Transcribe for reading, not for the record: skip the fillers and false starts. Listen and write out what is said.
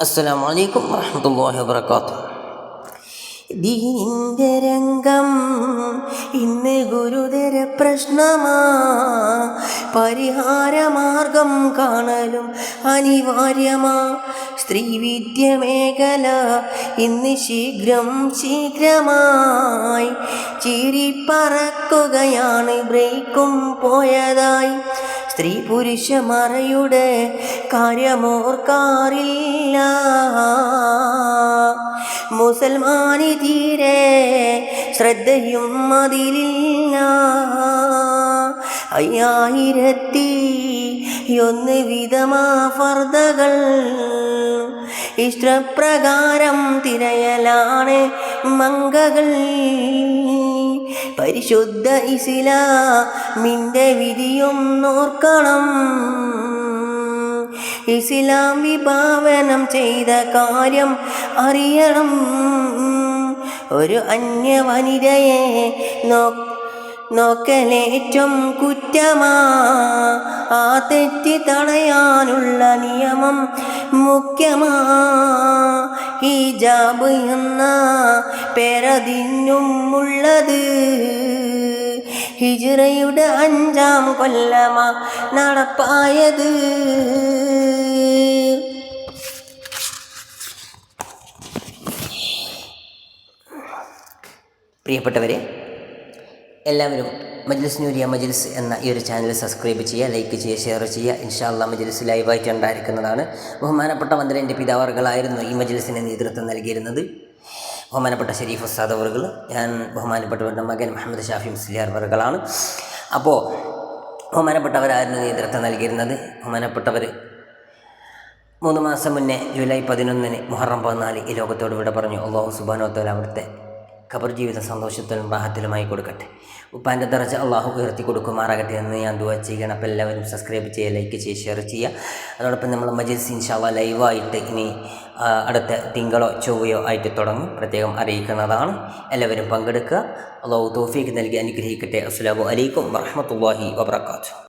അസ്സലാമു അലൈക്കും വറഹ്മത്തുള്ളാഹി വബറകാതുഹു. ദീനിൻ്റെ രംഗം ഇന്ന് ഗുരുതര പ്രശ്നമാ. പരിഹാരമാർഗം കാണലും അനിവാര്യമാ. സ്ത്രീവിദ്യ മേഖല ഇന്ന് ശീഘ്രമായി ചീറിപ്പറക്കുകയാണ്. ബ്രേക്കും പോയതായി. സ്ത്രീ പുരുഷ മറയുടെ കാര്യമോർക്കാറില്ല. മുസൽമാനി തീരെ ശ്രദ്ധയും അതിലില്ല. 5001 വിധമാ ഫർദകൾ ഇഷ്ടപ്രകാരം തിരയലാണ് മംഗകൾ. പരിശുദ്ധ ഇസ്ലാമിൻ്റെ വിധിയും നോർക്കണം. ഇസ്ലാം വിഭാവനം ചെയ്ത കാര്യം അറിയണം. ഒരു അന്യ വനിതയെ നോക്കലേറ്റം കുറ്റമാ. ആ തെറ്റ് തടയാനുള്ള നിയമം മുഖ്യമാ. ഹിജാബ് എന്ന പേരതിനും ഉള്ളത് ഹിജ്റയുടെ 5-ാം കൊല്ലമാ നടപ്പായത്. പ്രിയപ്പെട്ടവരെ, എല്ലാവരും മജ്ലിസ് നൂരിയ മജ്ലിസ് എന്ന ഈ ഒരു ചാനൽ സബ്സ്ക്രൈബ് ചെയ്യുക, ലൈക്ക് ചെയ്യുക, ഷെയർ ചെയ്യുക. ഇൻഷാ അല്ലാഹ് മജ്ലിസ് ലൈവായിട്ട് ഉണ്ടായിരിക്കുന്നതാണ്. ബഹുമാനപ്പെട്ട മന്ത്രിൻ്റെ പിതാവർകളായിരുന്നു ഈ മജ്ലിസിന് നേതൃത്വം നൽകിയിരുന്നത്. ബഹുമാനപ്പെട്ട ഷരീഫ് ഉസ്താദ് അവർകൾ, ഞാൻ ബഹുമാനപ്പെട്ടവരുടെ മകൻ മുഹമ്മദ് ഷാഫി മുസ്ലിയാർ അവർകളാണ്. അപ്പോൾ ബഹുമാനപ്പെട്ടവരായിരുന്നു നേതൃത്വം നൽകിയിരുന്നത്. ബഹുമാനപ്പെട്ടവർ 3 മാസം മുന്നേ ജൂലൈ 11 മുഹറം 14 ഈ ലോകത്തോട് വിട പറഞ്ഞു. അല്ലാഹു സുബ്ഹാനഹു വ തആല അവിടുത്തെ ഖബർ ജീവിത സന്തോഷത്തിലും റാഹത്തിലുമായി കൊടുക്കട്ടെ. ഉപ്പാൻ്റെ ദർജ അള്ളാഹു ഉയർത്തി കൊടുക്കുമാറാകട്ടെ എന്ന് ഞാൻ ദുആ ചെയ്യണം. അപ്പോൾ എല്ലാവരും സബ്സ്ക്രൈബ് ചെയ്യുക, ലൈക്ക് ചെയ്യുക, ഷെയർ ചെയ്യുക. അതോടൊപ്പം നമ്മൾ മജ്ലിസ് ഇൻഷാ അല്ലാഹ് ലൈവായിട്ട് ഇനി അടുത്ത തിങ്കളോ ചൊവ്വയോ ആയിട്ട് തുടങ്ങും, പ്രത്യേകം അറിയിക്കുന്നതാണ്. എല്ലാവരും പങ്കെടുക്കുക. അള്ളാഹു തൗഫീഖ് നൽകി അനുഗ്രഹിക്കട്ടെ. അസ്സലാമു അലൈക്കും വറഹ്മത്തുള്ളാഹി വബറകാതുഹു.